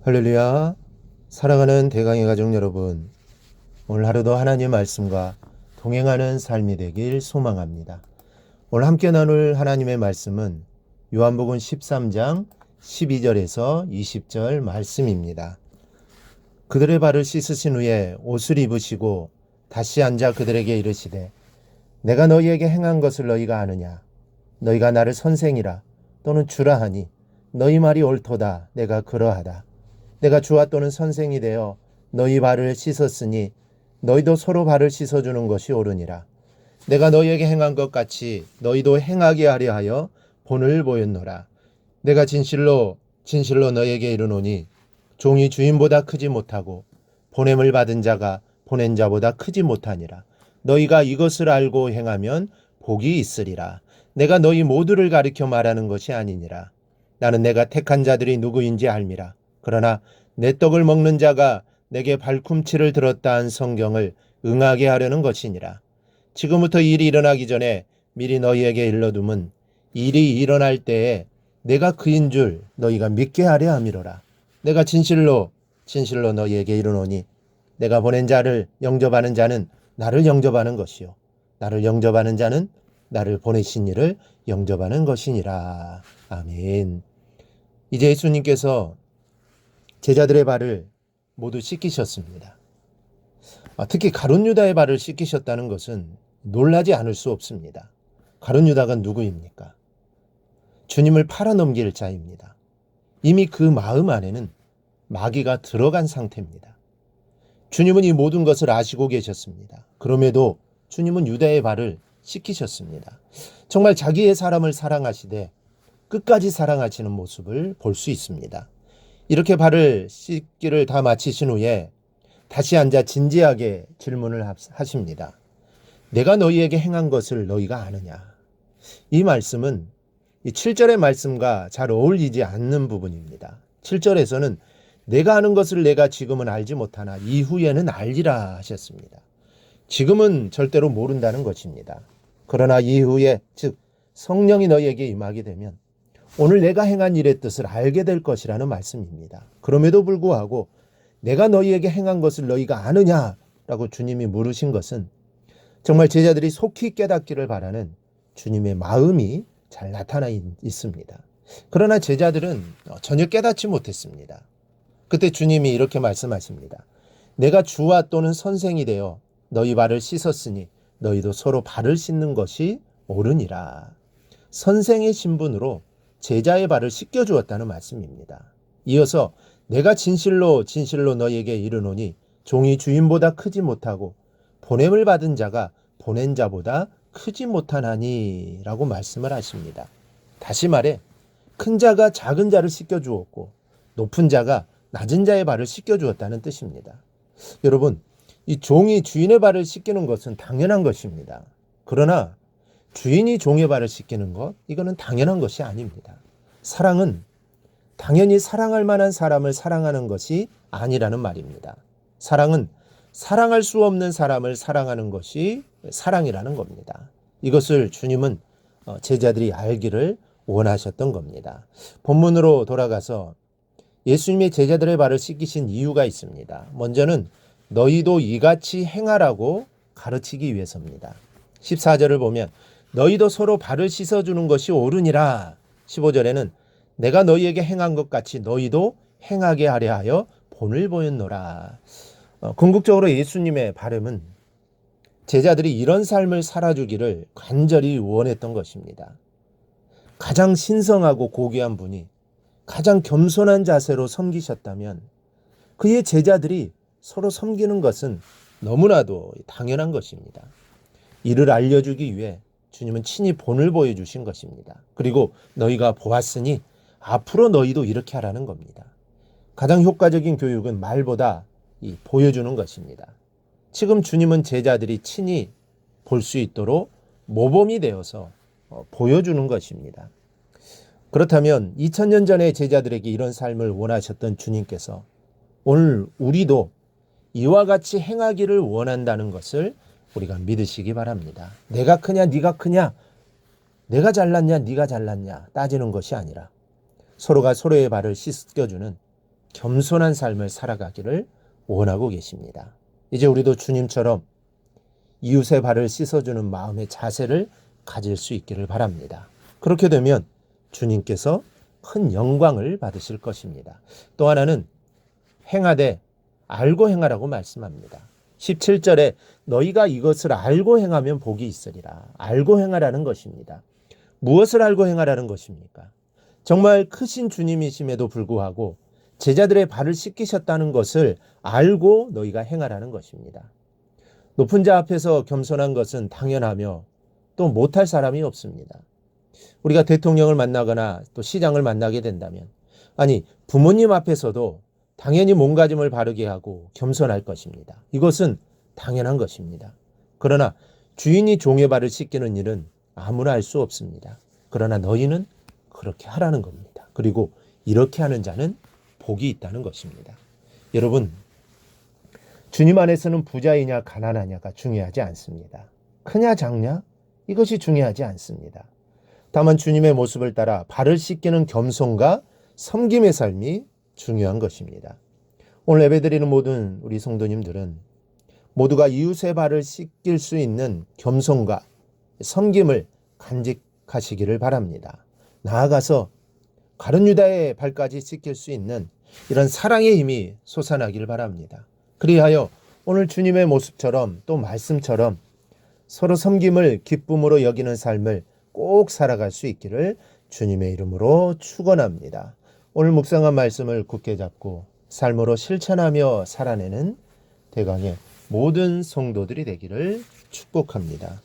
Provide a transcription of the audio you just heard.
할렐루야. 사랑하는 대강의 가족 여러분, 오늘 하루도 하나님 말씀과 동행하는 삶이 되길 소망합니다. 오늘 함께 나눌 하나님의 말씀은 요한복음 13장 12절에서 20절 말씀입니다. 그들의 발을 씻으신 후에 옷을 입으시고 다시 앉아 그들에게 이르시되 내가 너희에게 행한 것을 너희가 아느냐? 너희가 나를 선생이라 또는 주라 하니 너희 말이 옳도다. 내가 그러하다. 내가 주와 또는 선생이 되어 너희 발을 씻었으니 너희도 서로 발을 씻어주는 것이 옳으니라. 내가 너희에게 행한 것 같이 너희도 행하게 하려 하여 본을 보였노라. 내가 진실로 너희에게 이르노니 종이 주인보다 크지 못하고 보냄을 받은 자가 보낸 자보다 크지 못하니라. 너희가 이것을 알고 행하면 복이 있으리라. 내가 너희 모두를 가리켜 말하는 것이 아니니라. 나는 내가 택한 자들이 누구인지 알미라. 그러나 내 떡을 먹는 자가 내게 발꿈치를 들었다 한 성경을 응하게 하려는 것이니라. 지금부터 일이 일어나기 전에 미리 너희에게 일러둠은 일이 일어날 때에 내가 그인 줄 너희가 믿게 하려 함이로라. 내가 진실로 너희에게 이르노니 내가 보낸 자를 영접하는 자는 나를 영접하는 것이요 나를 영접하는 자는 나를 보내신 이를 영접하는 것이니라. 아멘. 이제 예수님께서 제자들의 발을 모두 씻기셨습니다. 특히 가룟 유다의 발을 씻기셨다는 것은 놀라지 않을 수 없습니다. 가룟 유다가 누구입니까? 주님을 팔아넘길 자입니다. 이미 그 마음 안에는 마귀가 들어간 상태입니다. 주님은 이 모든 것을 아시고 계셨습니다. 그럼에도 주님은 유다의 발을 씻기셨습니다. 정말 자기의 사람을 사랑하시되 끝까지 사랑하시는 모습을 볼 수 있습니다. 이렇게 발을 씻기를 다 마치신 후에 다시 앉아 진지하게 질문을 하십니다. 내가 너희에게 행한 것을 너희가 아느냐? 이 말씀은 이 7절의 말씀과 잘 어울리지 않는 부분입니다. 7절에서는 내가 아는 것을 내가 지금은 알지 못하나 이후에는 알리라 하셨습니다. 지금은 절대로 모른다는 것입니다. 그러나 이후에 즉 성령이 너희에게 임하게 되면 오늘 내가 행한 일의 뜻을 알게 될 것이라는 말씀입니다. 그럼에도 불구하고 내가 너희에게 행한 것을 너희가 아느냐라고 주님이 물으신 것은 정말 제자들이 속히 깨닫기를 바라는 주님의 마음이 잘 나타나 있습니다. 그러나 제자들은 전혀 깨닫지 못했습니다. 그때 주님이 이렇게 말씀하십니다. 내가 주와 또는 선생이 되어 너희 발을 씻었으니 너희도 서로 발을 씻는 것이 옳으니라. 선생의 신분으로 제자의 발을 씻겨주었다는 말씀입니다. 이어서 내가 진실로 너희에게 이르노니 종이 주인보다 크지 못하고 보냄을 받은 자가 보낸 자보다 크지 못하나니 라고 말씀을 하십니다. 다시 말해 큰 자가 작은 자를 씻겨주었고 높은 자가 낮은 자의 발을 씻겨주었다는 뜻입니다. 여러분, 이 종이 주인의 발을 씻기는 것은 당연한 것입니다. 그러나 주인이 종의 발을 씻기는 것, 이거는 당연한 것이 아닙니다. 사랑은 당연히 사랑할 만한 사람을 사랑하는 것이 아니라는 말입니다. 사랑은 사랑할 수 없는 사람을 사랑하는 것이 사랑이라는 겁니다. 이것을 주님은 제자들이 알기를 원하셨던 겁니다. 본문으로 돌아가서 예수님이 제자들의 발을 씻기신 이유가 있습니다. 먼저는 너희도 이같이 행하라고 가르치기 위해서입니다. 14절을 보면 너희도 서로 발을 씻어주는 것이 옳으니라. 15절에는 내가 너희에게 행한 것 같이 너희도 행하게 하려 하여 본을 보였노라. 궁극적으로 예수님의 바람은 제자들이 이런 삶을 살아주기를 간절히 원했던 것입니다. 가장 신성하고 고귀한 분이 가장 겸손한 자세로 섬기셨다면 그의 제자들이 서로 섬기는 것은 너무나도 당연한 것입니다. 이를 알려주기 위해 주님은 친히 본을 보여주신 것입니다. 그리고 너희가 보았으니 앞으로 너희도 이렇게 하라는 겁니다. 가장 효과적인 교육은 말보다 보여주는 것입니다. 지금 주님은 제자들이 친히 볼 수 있도록 모범이 되어서 보여주는 것입니다. 그렇다면 2000년 전에 제자들에게 이런 삶을 원하셨던 주님께서 오늘 우리도 이와 같이 행하기를 원한다는 것을 우리가 믿으시기 바랍니다. 내가 크냐 네가 크냐, 내가 잘났냐 네가 잘났냐 따지는 것이 아니라 서로가 서로의 발을 씻겨주는 겸손한 삶을 살아가기를 원하고 계십니다. 이제 우리도 주님처럼 이웃의 발을 씻어주는 마음의 자세를 가질 수 있기를 바랍니다. 그렇게 되면 주님께서 큰 영광을 받으실 것입니다. 또 하나는 행하되 알고 행하라고 말씀합니다. 17절에 너희가 이것을 알고 행하면 복이 있으리라. 알고 행하라는 것입니다. 무엇을 알고 행하라는 것입니까? 정말 크신 주님이심에도 불구하고 제자들의 발을 씻기셨다는 것을 알고 너희가 행하라는 것입니다. 높은 자 앞에서 겸손한 것은 당연하며 또 못할 사람이 없습니다. 우리가 대통령을 만나거나 또 시장을 만나게 된다면, 아니 부모님 앞에서도 당연히 몸가짐을 바르게 하고 겸손할 것입니다. 이것은 당연한 것입니다. 그러나 주인이 종의 발을 씻기는 일은 아무나 할 수 없습니다. 그러나 너희는 그렇게 하라는 겁니다. 그리고 이렇게 하는 자는 복이 있다는 것입니다. 여러분, 주님 안에서는 부자이냐 가난하냐가 중요하지 않습니다. 크냐 작냐? 이것이 중요하지 않습니다. 다만 주님의 모습을 따라 발을 씻기는 겸손과 섬김의 삶이 중요한 것입니다. 오늘 예배드리는 모든 우리 성도님들은 모두가 이웃의 발을 씻길 수 있는 겸손과 섬김을 간직하시기를 바랍니다. 나아가서 가룟 유다의 발까지 씻길 수 있는 이런 사랑의 힘이 솟아나기를 바랍니다. 그리하여 오늘 주님의 모습처럼 또 말씀처럼 서로 섬김을 기쁨으로 여기는 삶을 꼭 살아갈 수 있기를 주님의 이름으로 축원합니다. 오늘 묵상한 말씀을 굳게 잡고 삶으로 실천하며 살아내는 대강의 모든 성도들이 되기를 축복합니다.